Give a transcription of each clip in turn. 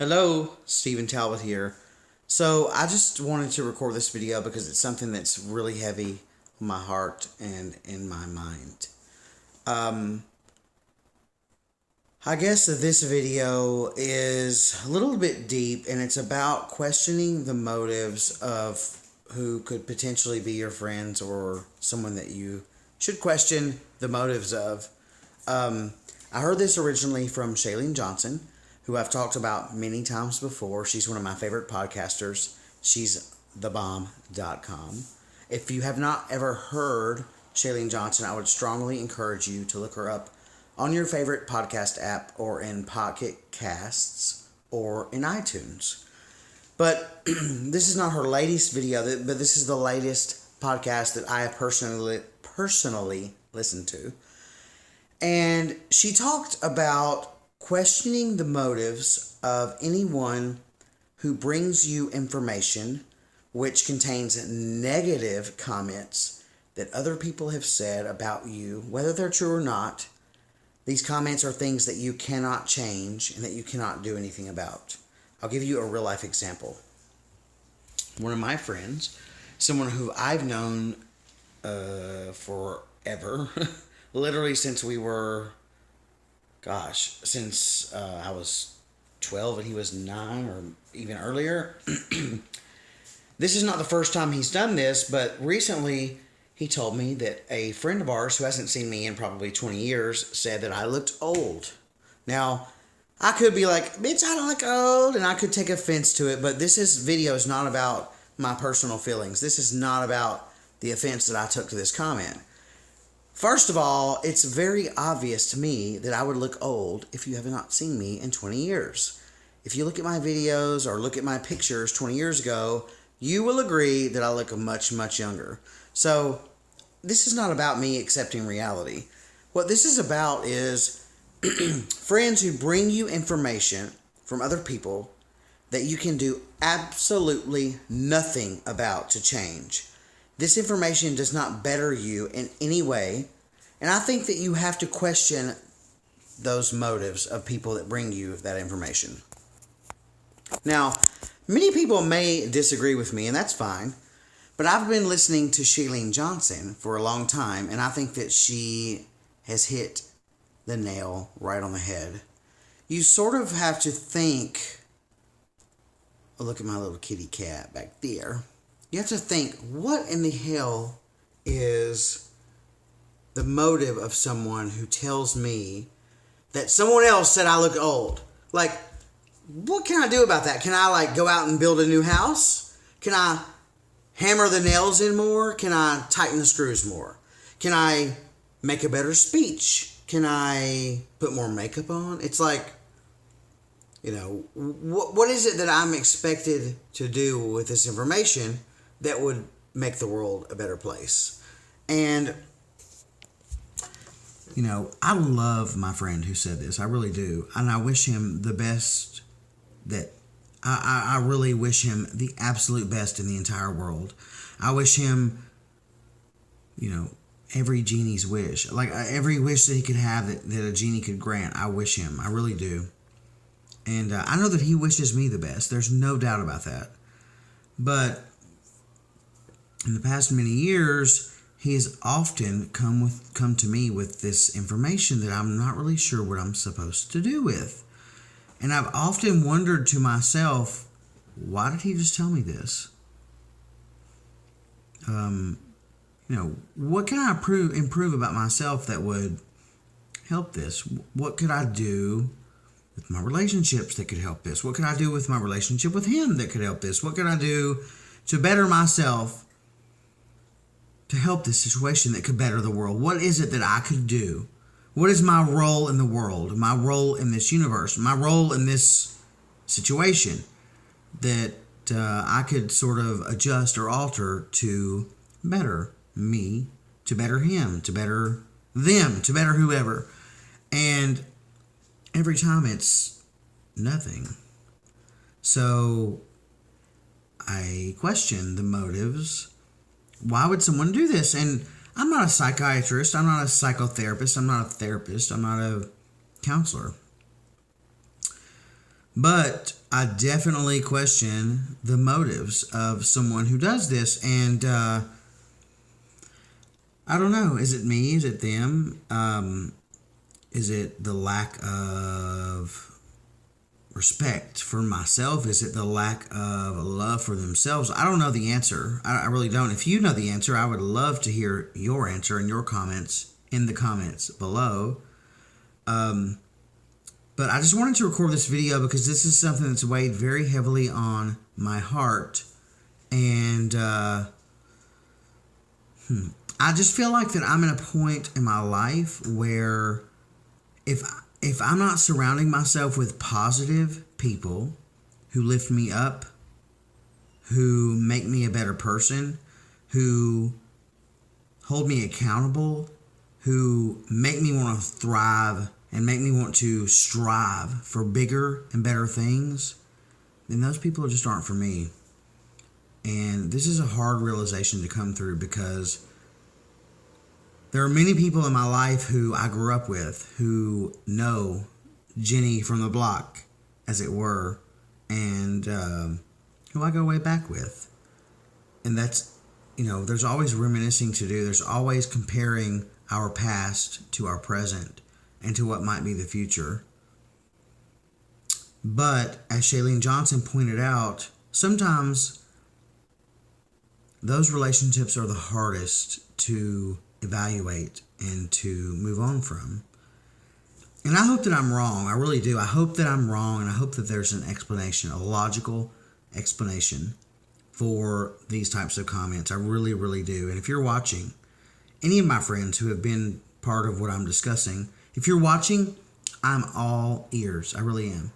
Hello, Stephen Talbot here. So I just wanted to record this video because it's something that's really heavy on my heart and in my mind. I guess that this video is a little bit deep, and it's about questioning the motives of who could potentially be your friends or someone that you should question the motives of. I heard this originally from Shailene Johnson, who I've talked about many times before. She's one of my favorite podcasters. She's thebomb.com. If you have not ever heard Shailene Johnson, I would strongly encourage you to look her up on your favorite podcast app or in Pocket Casts or in iTunes. But this is not her latest video, but this is the latest podcast that I have personally listened to. And she talked about questioning the motives of anyone who brings you information which contains negative comments that other people have said about you, whether they're true or not. These comments are things that you cannot change and that you cannot do anything about. I'll give you a real life example. One of my friends, someone who I've known forever, literally since we were, since I was 12 and he was 9 or even earlier. This is not the first time he's done this, but recently he told me that a friend of ours who hasn't seen me in probably 20 years said that I looked old. Now, I could be like, bitch, I don't look old, and I could take offense to it, but video is not about my personal feelings. This is not about the offense that I took to this comment. First of all, it's very obvious to me that I would look old if you have not seen me in 20 years. If you look at my videos or look at my pictures 20 years ago, you will agree that I look much, much younger. So, this is not about me accepting reality. What this is about is friends who bring you information from other people that you can do absolutely nothing about to change. This information does not better you in any way, and I think that you have to question those motives of people that bring you that information. Now, many people may disagree with me, and that's fine, but I've been listening to Shailene Johnson for a long time, and I think that she has hit the nail right on the head. You sort of have to think, look at my little kitty cat back there. You have to think, what in the hell is the motive of someone who tells me that someone else said I look old? Like, what can I do about that? Can I, go out and build a new house? Can I hammer the nails in more? Can I tighten the screws more? Can I make a better speech? Can I put more makeup on? It's like, what is it that I'm expected to do with this information that would make the world a better place? And, I love my friend who said this. I really do. And I wish him the best I really wish him the absolute best in the entire world. I wish him, every genie's wish. Every wish that he could have that a genie could grant, I wish him. I really do. And I know that he wishes me the best. There's no doubt about that. But in the past many years, he has often come to me with this information that I'm not really sure what I'm supposed to do with. And I've often wondered to myself, why did he just tell me this? What can I improve about myself that would help this? What could I do with my relationships that could help this? What could I do with my relationship with him that could help this? What could I do to better myself to help this situation that could better the world? What is it that I could do? What is my role in the world, my role in this universe, my role in this situation that I could sort of adjust or alter to better me, to better him, to better them, to better whoever? And every time it's nothing. So I question the motives. Why would someone do this? And I'm not a psychiatrist. I'm not a psychotherapist. I'm not a therapist. I'm not a counselor. But I definitely question the motives of someone who does this. And I don't know. Is it me? Is it them? Is it the lack of respect for myself? Is it the lack of love for themselves? I don't know the answer. I really don't. If you know the answer, I would love to hear your answer and your comments in the comments below. But I just wanted to record this video because this is something that's weighed very heavily on my heart. And I just feel like that I'm at a point in my life where if I'm not surrounding myself with positive people who lift me up, who make me a better person, who hold me accountable, who make me want to thrive and make me want to strive for bigger and better things, then those people just aren't for me. And this is a hard realization to come through because there are many people in my life who I grew up with who know Jenny from the block, as it were, and who I go way back with. And that's, there's always reminiscing to do. There's always comparing our past to our present and to what might be the future. But as Shailene Johnson pointed out, sometimes those relationships are the hardest to evaluate and to move on from. And I hope that I'm wrong. I really do. I hope that I'm wrong, and I hope that there's an explanation, a logical explanation for these types of comments. I really, really do. And if you're watching, any of my friends who have been part of what I'm discussing, if you're watching, I'm all ears. I really am.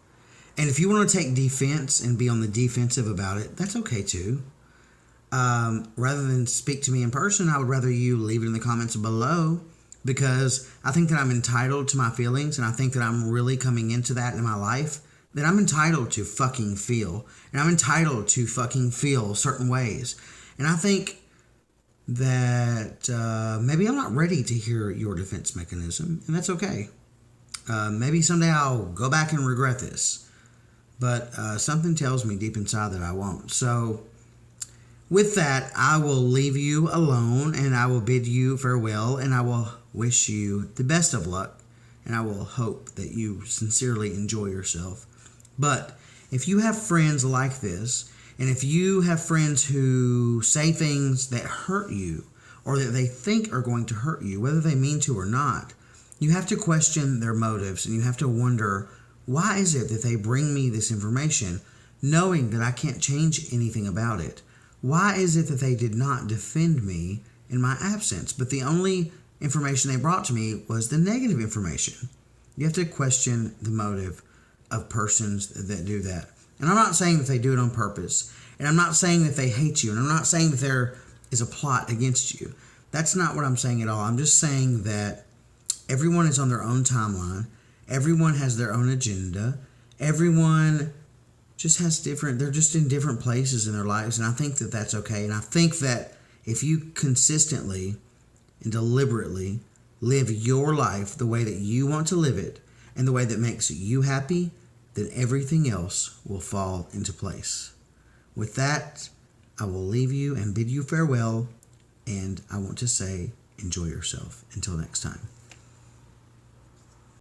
And if you want to take defense and be on the defensive about it, that's okay too. Rather than speak to me in person, I would rather you leave it in the comments below, because I think that I'm entitled to my feelings, and I think that I'm really coming into that in my life, that I'm entitled to fucking feel, and I'm entitled to fucking feel certain ways. And I think that maybe I'm not ready to hear your defense mechanism, and that's okay. Maybe someday I'll go back and regret this, but something tells me deep inside that I won't. So with that, I will leave you alone, and I will bid you farewell, and I will wish you the best of luck, and I will hope that you sincerely enjoy yourself. But if you have friends like this, and if you have friends who say things that hurt you, or that they think are going to hurt you, whether they mean to or not, you have to question their motives, and you have to wonder, why is it that they bring me this information knowing that I can't change anything about it? Why is it that they did not defend me in my absence, but the only information they brought to me was the negative information? You have to question the motive of persons that do that. And I'm not saying that they do it on purpose, and I'm not saying that they hate you, and I'm not saying that there is a plot against you. That's not what I'm saying at all. I'm just saying that everyone is on their own timeline. Everyone has their own agenda. Everyone just has they're just in different places in their lives, and I think that that's okay. And I think that if you consistently and deliberately live your life the way that you want to live it, and the way that makes you happy, then everything else will fall into place. With that, I will leave you and bid you farewell, and I want to say, enjoy yourself. Until next time.